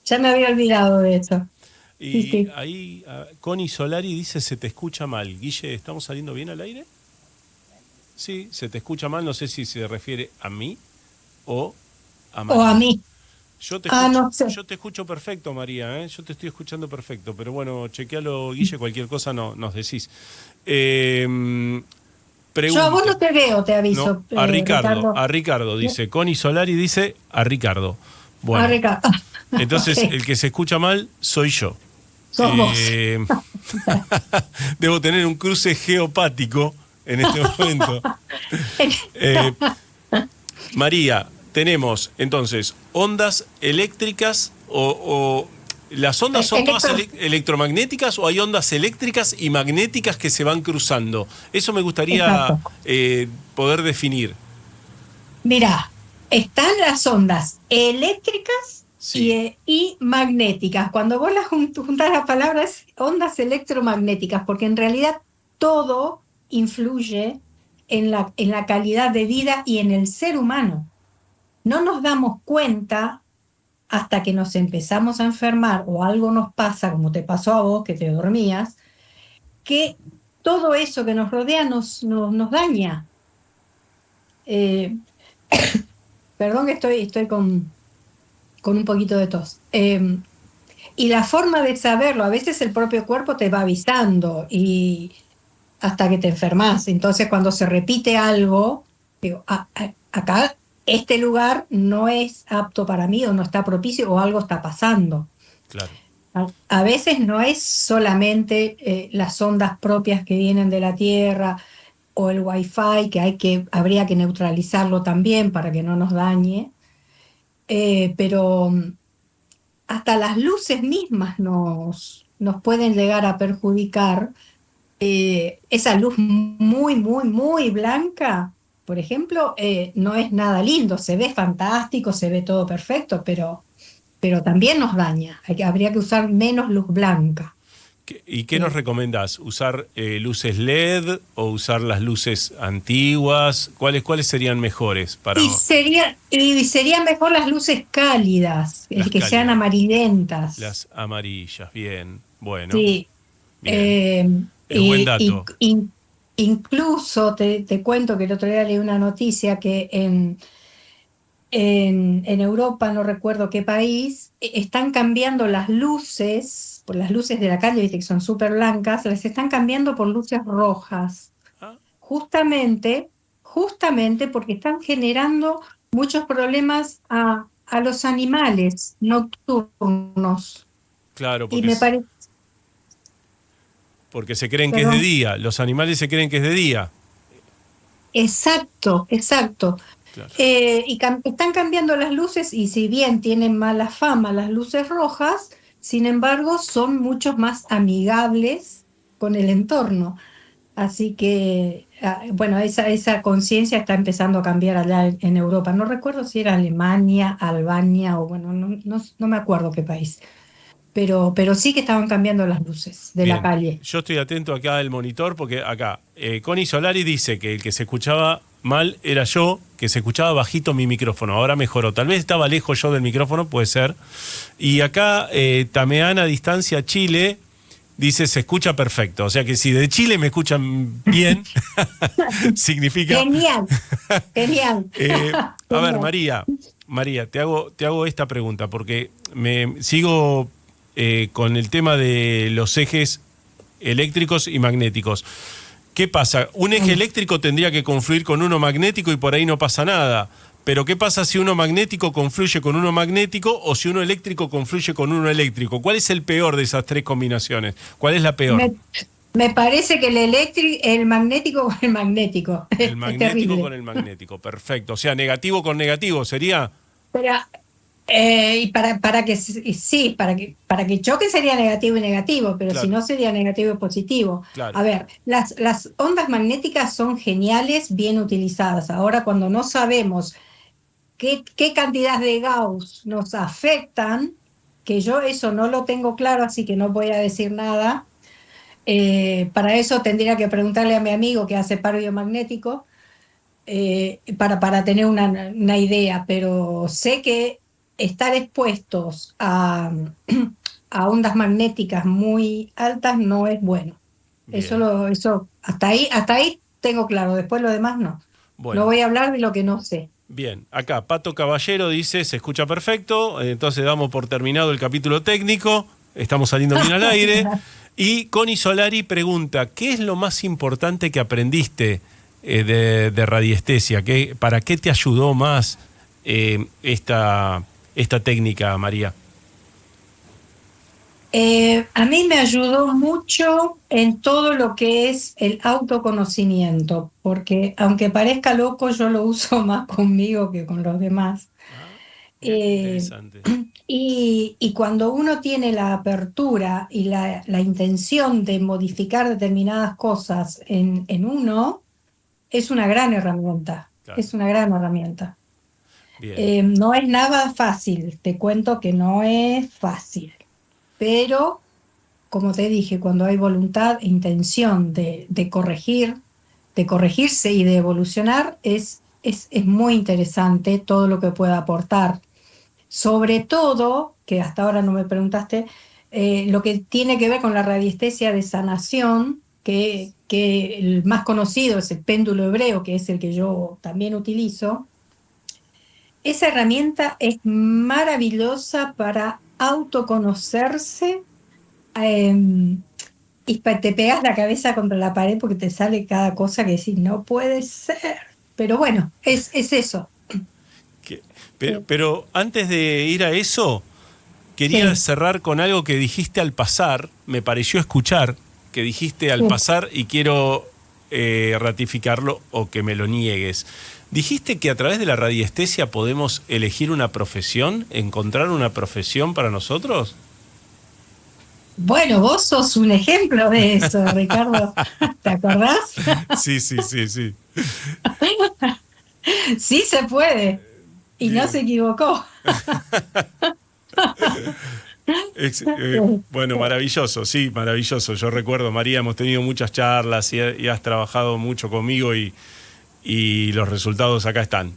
S3: ya me había olvidado de eso. Sí,
S1: y
S3: sí.
S1: ahí Connie Solari dice, se te escucha mal. Guille, ¿estamos saliendo bien al aire? Sí, se te escucha mal, no sé si se refiere a mí o a
S3: O a
S1: María.
S3: mí. Ah, no sé.
S1: Yo te escucho perfecto, María, ¿eh? Yo te estoy escuchando perfecto, pero bueno, chequealo, Guille, cualquier cosa nos decís. Eh,
S3: Yo a vos
S1: Pregunta,
S3: no te veo, te
S1: ¿no?
S3: aviso, Ricardo.
S1: A Ricardo, dice, Connie Solari dice a Ricardo.
S3: Ah,
S1: Bueno,
S3: Ricardo.
S1: entonces
S3: Ok,
S1: el que se escucha mal soy yo.
S3: sos vos.
S1: Eh, Debo tener un cruce geopático en este momento. Eh, María, tenemos entonces ondas eléctricas o las ondas son todas
S3: Electro,
S1: electromagnéticas o hay ondas eléctricas y magnéticas que se van cruzando. Eso me gustaría
S3: exacto.
S1: poder definir.
S3: Mirá, están las ondas eléctricas
S1: Sí,
S3: y magnéticas. Cuando vos las juntás las palabras ondas electromagnéticas, porque en realidad todo influye en la calidad de vida y en el ser humano. No nos damos cuenta hasta que nos empezamos a enfermar o algo nos pasa, como te pasó a vos, que te dormías, que todo eso que nos rodea nos daña. Eh, Perdón que estoy con un poquito de tos. Y la forma de saberlo, a veces el propio cuerpo te va avisando y hasta que te enfermas. Entonces, cuando se repite algo, digo, acá este lugar no es apto para mí o no está propicio o algo está pasando.
S1: claro.
S3: A veces no es solamente las ondas propias que vienen de la Tierra o el Wi-Fi, habría que neutralizarlo también para que no nos dañe, pero hasta las luces mismas nos pueden llegar a perjudicar. Esa luz muy, muy, muy blanca, por ejemplo, no es nada lindo, se ve fantástico, se ve todo perfecto, pero también nos daña. Habría que usar menos luz blanca.
S1: ¿Y qué nos
S3: Eh,
S1: recomendás? ¿Usar luces LED o usar las luces antiguas? ¿Cuáles serían mejores para
S3: y serían mejor las luces cálidas,
S1: las
S3: que sean
S1: cálidas?
S3: amarillentas.
S1: Las amarillas, bien, bueno,
S3: Sí.
S1: bien.
S3: Eh,
S1: Es buen
S3: y, y-
S1: dato.
S3: in- Incluso te cuento que el otro día leí una noticia que en Europa, no recuerdo qué país, están cambiando las luces, por las luces de la calle, viste que son súper blancas, las están cambiando por luces rojas,
S1: Ah,
S3: justamente, justamente porque están generando muchos problemas a los animales nocturnos.
S1: claro,
S3: Y me parece,
S1: porque se creen que es de
S3: perdón,
S1: día. Los animales se creen que es de día.
S3: exacto, exacto.
S1: Claro,
S3: Están cambiando las luces y si bien tienen mala fama las luces rojas, sin embargo son mucho más amigables con el entorno. Así que, bueno, esa conciencia está empezando a cambiar allá en Europa. No recuerdo si era Alemania, Albania o bueno, no me acuerdo qué país, pero sí que estaban cambiando las luces de la
S1: bien.
S3: calle.
S1: Yo estoy atento acá al monitor porque acá Connie Solari dice que el que se escuchaba mal era yo, que se escuchaba bajito mi micrófono. Ahora mejoró. Tal vez estaba lejos yo del micrófono, puede ser. Y acá Tameana Distancia Chile dice se escucha perfecto. O sea que si de Chile me escuchan bien, significa...
S3: Genial, genial.
S1: A ver, María, te hago esta pregunta, porque me sigo con el tema de los ejes eléctricos y magnéticos. ¿Qué pasa? Un eje eléctrico tendría que confluir con uno magnético y por ahí no pasa nada. Pero ¿qué pasa si uno magnético confluye con uno magnético o si uno eléctrico confluye con uno eléctrico? ¿Cuál es el peor de esas tres combinaciones? ¿Cuál es la peor?
S3: Me parece que el magnético con el magnético.
S1: El magnético con el magnético, perfecto. O sea, negativo con negativo sería...
S3: Pero, y para que choquen sería negativo y negativo, pero
S1: Claro.
S3: si no sería negativo y positivo.
S1: Claro.
S3: A ver, las ondas magnéticas son geniales, bien utilizadas. Ahora, cuando no sabemos qué cantidad de Gauss nos afectan, que yo eso no lo tengo claro, así que no voy a decir nada. Para eso tendría que preguntarle a mi amigo que hace par biomagnético, para tener una idea, pero sé que estar expuestos a ondas magnéticas muy altas no es bueno.
S1: Bien.
S3: Eso hasta ahí tengo claro, después lo demás no.
S1: Bueno.
S3: No voy a hablar de lo que no sé.
S1: Bien, acá Pato Caballero dice, se escucha perfecto, entonces damos por terminado el capítulo técnico, estamos saliendo bien al aire. Y Connie Solari pregunta, ¿qué es lo más importante que aprendiste de radiestesia? ¿Para qué te ayudó más esta técnica, María?
S3: A mí me ayudó mucho en todo lo que es el autoconocimiento, porque aunque parezca loco, yo lo uso más conmigo que con los demás.
S1: Interesante.
S3: Y cuando uno tiene la apertura y la intención de modificar determinadas cosas en uno, es una gran herramienta.
S1: Claro.
S3: Es una gran herramienta.
S1: Bien.
S3: No es nada fácil, te cuento que no es fácil. Pero, como te dije, cuando hay voluntad e intención de corregirse y de evolucionar, es muy interesante todo lo que pueda aportar. Sobre todo, que hasta ahora no me preguntaste, lo que tiene que ver con la radiestesia de sanación, que el más conocido es el péndulo hebreo, que es el que yo también utilizo. Esa herramienta es maravillosa para autoconocerse, y te pegas la cabeza contra la pared porque te sale cada cosa que decís, no puede ser. Pero bueno, es eso.
S1: Pero antes de ir a eso, quería
S3: Sí.
S1: cerrar con algo que dijiste al pasar, me pareció escuchar, que dijiste al
S3: Sí.
S1: pasar y quiero ratificarlo o que me lo niegues. Dijiste que a través de la radiestesia podemos elegir una profesión, encontrar una profesión para nosotros.
S3: Bueno, vos sos un ejemplo de eso, Ricardo. ¿Te acordás?
S1: Sí.
S3: Sí se puede. Y
S1: Bien.
S3: no se equivocó.
S1: Bueno, maravilloso, sí, maravilloso. Yo recuerdo, María, hemos tenido muchas charlas y has trabajado mucho conmigo y los resultados acá están.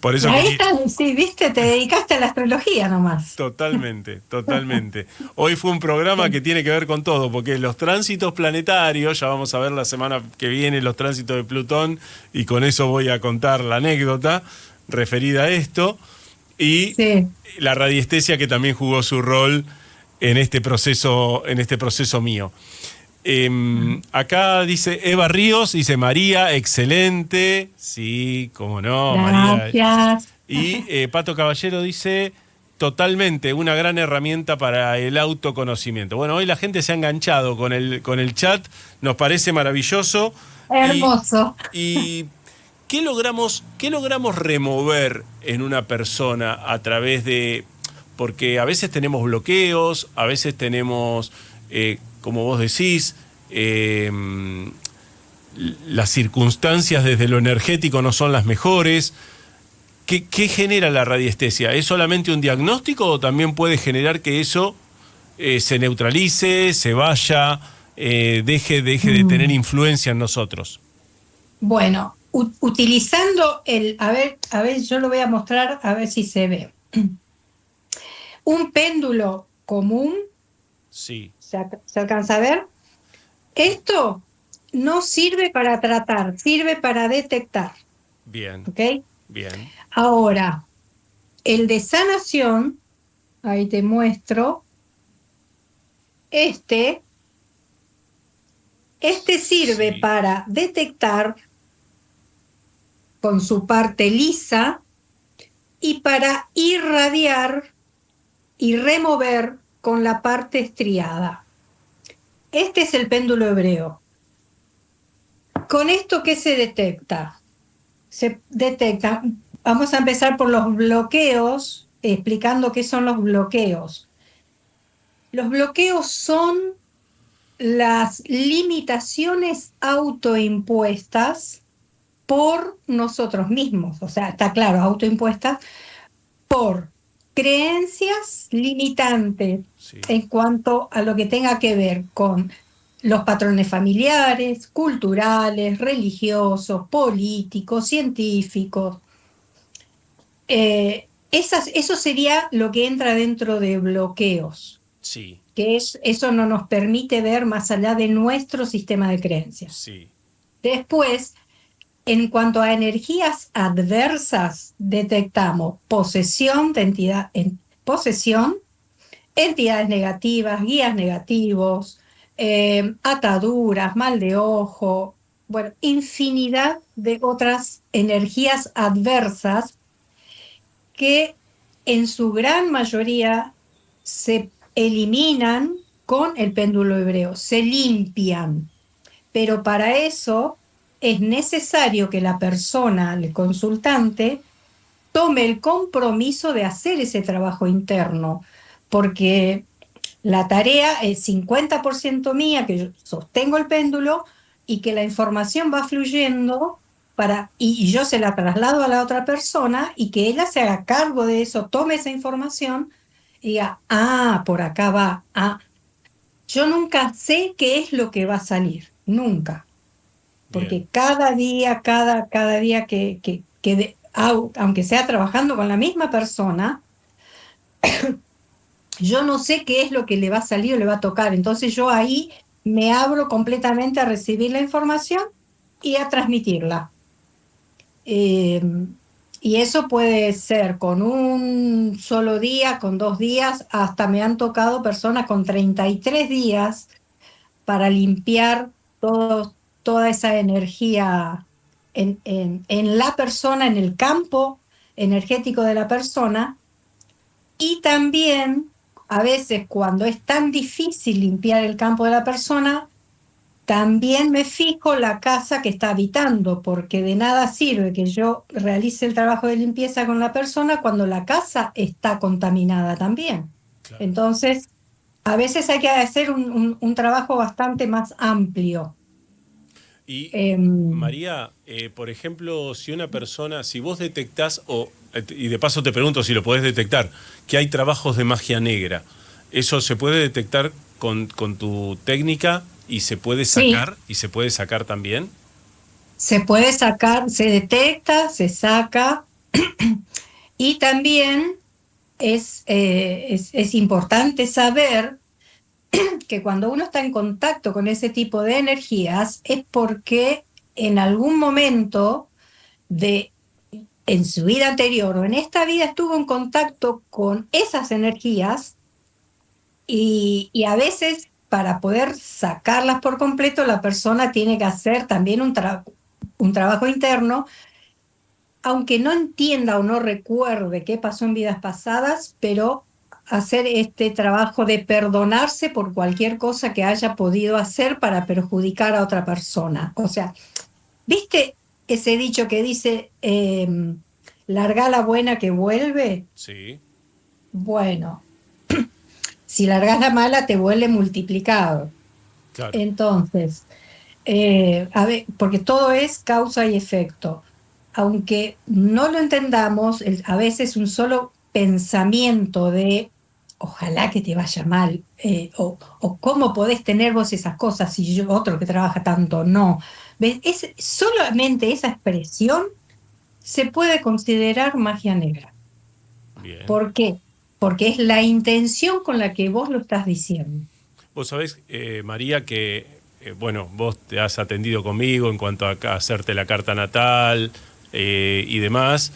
S1: Por eso
S3: Ahí están, sí, viste, te dedicaste a la astrología nomás.
S1: Totalmente. Hoy fue un programa que tiene que ver con todo, porque los tránsitos planetarios, ya vamos a ver la semana que viene los tránsitos de Plutón, y con eso voy a contar la anécdota referida a esto, y
S3: Sí.
S1: la radiestesia que también jugó su rol en este proceso mío. Acá dice Eva Ríos, dice María, excelente. Sí, cómo no, María.
S3: Gracias.
S1: Y Pato Caballero dice, totalmente, una gran herramienta para el autoconocimiento. Bueno, hoy la gente se ha enganchado con el chat, nos parece maravilloso.
S3: Hermoso.
S1: ¿Y qué logramos remover en una persona a través de...? Porque a veces tenemos bloqueos, a veces tenemos... como vos decís, las circunstancias desde lo energético no son las mejores. ¿Qué genera la radiestesia? ¿Es solamente un diagnóstico o también puede generar que eso se neutralice, se vaya, deje de tener influencia en nosotros?
S3: Bueno, utilizando a ver, yo lo voy a mostrar a ver si se ve. Un péndulo común
S1: Sí.
S3: ¿Se alcanza a ver? Esto no sirve para tratar, sirve para detectar.
S1: Bien,
S3: ¿Ok?
S1: bien.
S3: Ahora, el de sanación, ahí te muestro, este sirve
S1: Sí,
S3: para detectar con su parte lisa y para irradiar y remover con la parte estriada. Este es el péndulo hebreo. ¿Con esto qué se detecta? Se detecta, vamos a empezar por los bloqueos, explicando qué son los bloqueos. Los bloqueos son las limitaciones autoimpuestas por nosotros mismos, o sea, está claro, autoimpuestas por creencias limitantes
S1: sí.
S3: en cuanto a lo que tenga que ver con los patrones familiares, culturales, religiosos, políticos, científicos. Eso sería lo que entra dentro de bloqueos,
S1: Sí,
S3: eso no nos permite ver más allá de nuestro sistema de creencias.
S1: sí.
S3: Después, en cuanto a energías adversas, detectamos posesión de posesión, entidades negativas, guías negativos, ataduras, mal de ojo, bueno, infinidad de otras energías adversas que en su gran mayoría se eliminan con el péndulo hebreo, se limpian. Pero para eso es necesario que la persona, el consultante, tome el compromiso de hacer ese trabajo interno, porque la tarea es 50% mía, que yo sostengo el péndulo y que la información va fluyendo y yo se la traslado a la otra persona y que ella se haga cargo de eso, tome esa información y diga, ah, por acá va, ah, yo nunca sé qué es lo que va a salir, nunca,
S1: Bien,
S3: porque cada día, cada día aunque sea trabajando con la misma persona, yo no sé qué es lo que le va a salir o le va a tocar. Entonces yo ahí me abro completamente a recibir la información y a transmitirla. Eh, y eso puede ser con un solo día, con 2 días, hasta me han tocado personas con 33 días para limpiar toda esa energía en la persona, en el campo energético de la persona. Y también, a veces, cuando es tan difícil limpiar el campo de la persona, también me fijo la casa que está habitando, porque de nada sirve que yo realice el trabajo de limpieza con la persona cuando la casa está contaminada también.
S1: claro.
S3: Entonces, a veces hay que hacer un trabajo bastante más amplio.
S1: Y
S3: Em,
S1: María, por ejemplo, si una persona, si vos detectás, y de paso te pregunto si lo podés detectar, que hay trabajos de magia negra, ¿eso se puede detectar con tu técnica y se puede
S3: sí,
S1: sacar? ¿Y se puede sacar también?
S3: se puede sacar, se detecta, se saca y también es importante saber que cuando uno está en contacto con ese tipo de energías es porque en algún momento de en su vida anterior o en esta vida estuvo en contacto con esas energías y a veces para poder sacarlas por completo la persona tiene que hacer también un trabajo interno, aunque no entienda o no recuerde qué pasó en vidas pasadas, pero hacer este trabajo de perdonarse por cualquier cosa que haya podido hacer para perjudicar a otra persona. O sea, ¿viste ese dicho que dice, larga la buena que vuelve?
S1: Sí,
S3: Bueno, si largas la mala te vuelve multiplicado.
S1: claro.
S3: Entonces, a ver, porque todo es causa y efecto. Aunque no lo entendamos, a veces un solo pensamiento de ojalá que te vaya mal, o cómo podés tener vos esas cosas si yo, otro que trabaja tanto, no. ¿Ves? Solamente esa expresión se puede considerar magia negra.
S1: Bien.
S3: ¿Por qué? Porque es la intención con la que vos lo estás diciendo.
S1: Vos sabés, María, que bueno, vos te has atendido conmigo en cuanto a hacerte la carta natal y demás.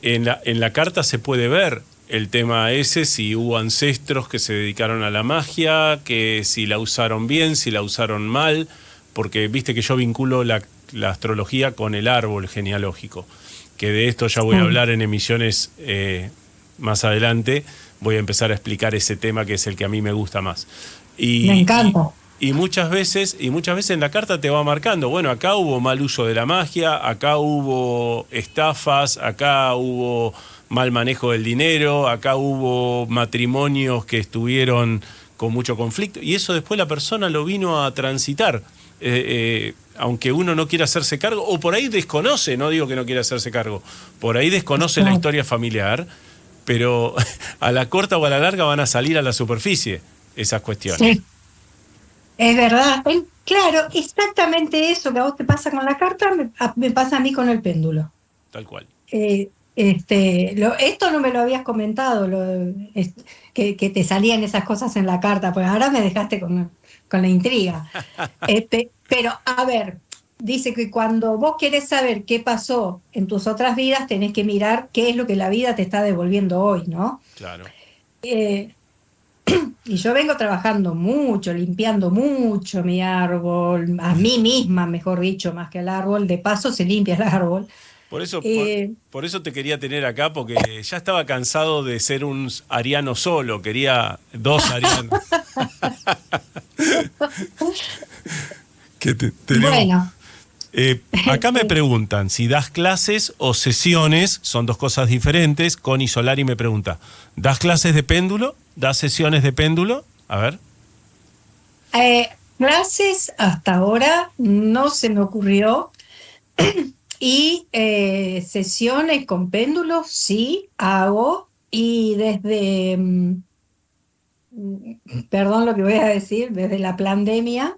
S1: En la carta se puede ver el tema ese, si hubo ancestros que se dedicaron a la magia, que si la usaron bien, si la usaron mal, porque viste que yo vinculo la astrología con el árbol genealógico, que de esto ya voy a hablar en emisiones más adelante. Voy a empezar a explicar ese tema que es el que a mí me gusta más.
S3: Me encanta.
S1: Y muchas veces en la carta te va marcando, bueno, acá hubo mal uso de la magia, acá hubo estafas, acá hubo mal manejo del dinero, acá hubo matrimonios que estuvieron con mucho conflicto, y eso después la persona lo vino a transitar, aunque uno no quiera hacerse cargo, o por ahí desconoce, no digo que no quiera hacerse cargo, por ahí desconoce la historia familiar, pero a la corta o a la larga van a salir a la superficie esas cuestiones.
S3: Sí. Es verdad, claro, exactamente eso que a vos te pasa con la carta, me pasa a mí con el péndulo.
S1: Tal cual.
S3: Esto no me lo habías comentado, que te salían esas cosas en la carta, pues ahora me dejaste con la intriga. Pero, a ver, dice que cuando vos querés saber qué pasó en tus otras vidas, tenés que mirar qué es lo que la vida te está devolviendo hoy, ¿no?
S1: Claro.
S3: Y yo vengo trabajando mucho, limpiando mucho mi árbol, a mí misma, mejor dicho, más que al árbol. De paso se limpia el árbol.
S1: Por eso, por eso te quería tener acá, porque ya estaba cansado de ser un ariano solo, quería dos arianos.
S3: Bueno.
S1: Acá me preguntan si das clases o sesiones, son dos cosas diferentes. Connie Solari me pregunta, ¿das clases de péndulo? ¿Das sesiones de péndulo? A ver.
S3: Clases hasta ahora no se me ocurrió. Y sesiones con péndulos sí hago. Y desde, perdón lo que voy a decir, desde la pandemia,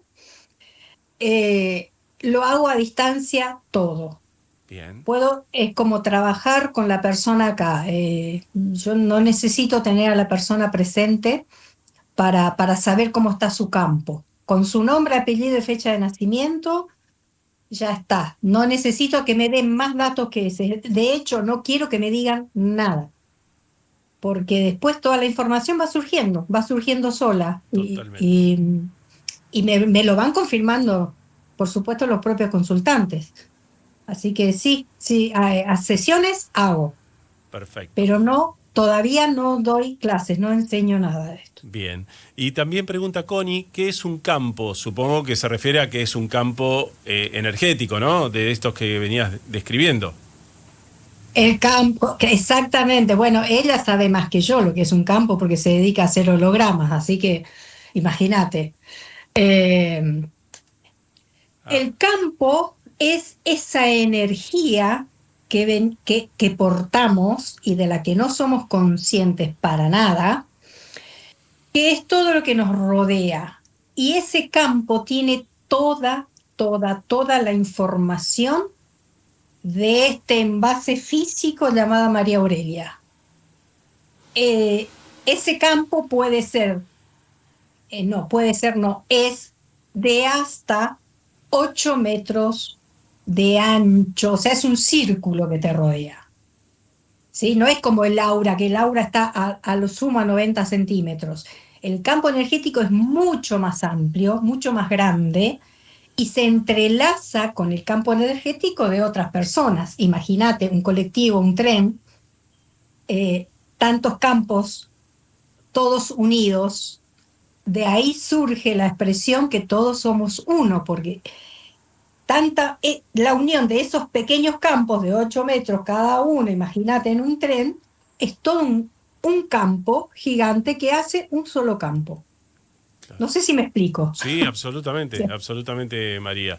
S3: lo hago a distancia todo.
S1: Bien.
S3: Es como trabajar con la persona acá. Yo no necesito tener a la persona presente para saber cómo está su campo. Con su nombre, apellido y fecha de nacimiento, ya está. No necesito que me den más datos que ese. De hecho, no quiero que me digan nada. Porque después toda la información va surgiendo sola. Y me lo van confirmando, por supuesto, los propios consultantes. Así que sí, a sesiones hago.
S1: Perfecto.
S3: Pero todavía no doy clases, no enseño nada de esto.
S1: Bien. Y también pregunta Connie, ¿qué es un campo? Supongo que se refiere a que es un campo energético, ¿no? De estos que venías describiendo.
S3: El campo, exactamente. Bueno, ella sabe más que yo lo que es un campo porque se dedica a hacer hologramas, así que imagínate. El campo es esa energía que portamos y de la que no somos conscientes para nada, que es todo lo que nos rodea. Y ese campo tiene toda la información de este envase físico llamado María Aurelia. Ese campo es de hasta 8 metros de ancho, o sea, es un círculo que te rodea. ¿Sí? No es como el aura, que el aura está a lo sumo a 90 centímetros. El campo energético es mucho más amplio, mucho más grande, y se entrelaza con el campo energético de otras personas. Imagínate un colectivo, un tren, tantos campos, todos unidos. De ahí surge la expresión que todos somos uno, porque la unión de esos pequeños campos de 8 metros cada uno, imagínate en un tren, es todo un campo gigante que hace un solo campo. Claro. No sé si me explico.
S1: Sí, absolutamente, sí. Absolutamente, María.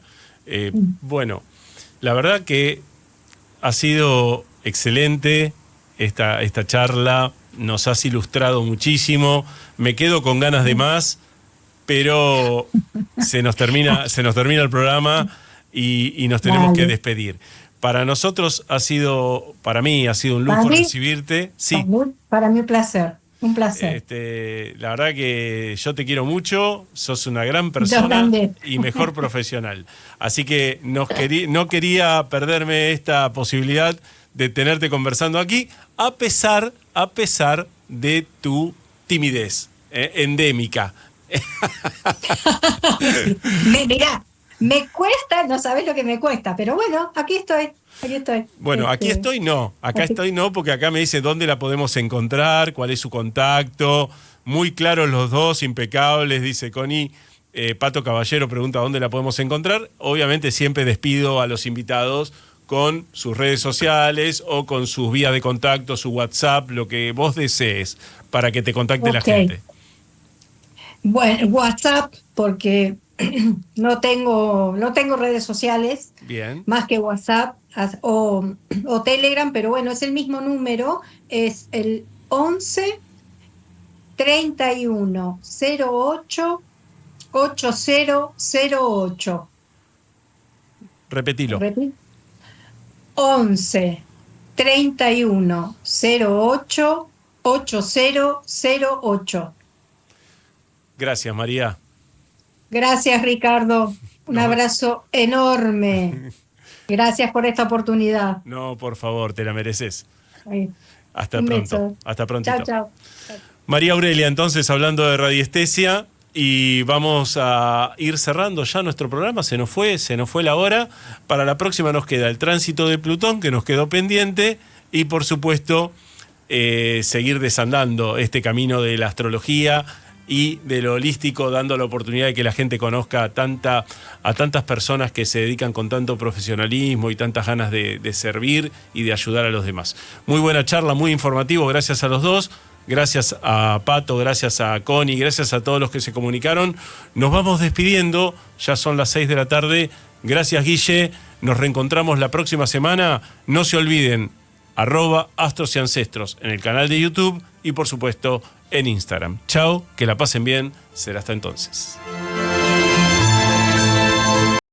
S1: Bueno, la verdad que ha sido excelente esta charla, nos has ilustrado muchísimo, me quedo con ganas de más, pero se nos termina el programa y nos tenemos que despedir. Para nosotros para mí ha sido un lujo recibirte. Sí.
S3: Para mí un placer. Un placer.
S1: La verdad que yo te quiero mucho, sos una gran
S3: Yo
S1: persona
S3: también.
S1: y mejor profesional. Así que no quería perderme esta posibilidad de tenerte conversando aquí, a pesar de tu timidez endémica.
S3: Mirá, me cuesta, no sabés lo que me cuesta, pero bueno, aquí estoy.
S1: Bueno, aquí estoy no, porque acá me dice dónde la podemos encontrar, cuál es su contacto, muy claros los dos, impecables, dice Connie. Pato Caballero pregunta dónde la podemos encontrar. Obviamente siempre despido a los invitados con sus redes sociales o con sus vías de contacto, su WhatsApp, lo que vos desees para que te contacte la gente.
S3: Bueno, WhatsApp, porque no tengo redes sociales,
S1: Bien.
S3: más que WhatsApp o Telegram, pero bueno, es el mismo número, es el 11 31 08 8008.
S1: Repetilo.
S3: 11 31 08 8008.
S1: Gracias, María.
S3: Gracias, Ricardo. Un abrazo enorme. Gracias por esta oportunidad.
S1: No, por favor, te la mereces. Hasta
S3: Un
S1: pronto.
S3: beso.
S1: Hasta prontito.
S3: Chao.
S1: María Aurelia, entonces, hablando de radiestesia, y vamos a ir cerrando ya nuestro programa. Se nos fue la hora. Para la próxima nos queda el tránsito de Plutón, que nos quedó pendiente, y por supuesto, seguir desandando este camino de la astrología y de lo holístico, dando la oportunidad de que la gente conozca a tantas personas que se dedican con tanto profesionalismo y tantas ganas de servir y de ayudar a los demás. Muy buena charla, muy informativo, gracias a los dos, gracias a Pato, gracias a Connie, gracias a todos los que se comunicaron. Nos vamos despidiendo, ya son las 6 de la tarde. Gracias, Guille, nos reencontramos la próxima semana. No se olviden, @Astros y Ancestros en el canal de YouTube y por supuesto en Instagram. Chao, que la pasen bien, será hasta entonces.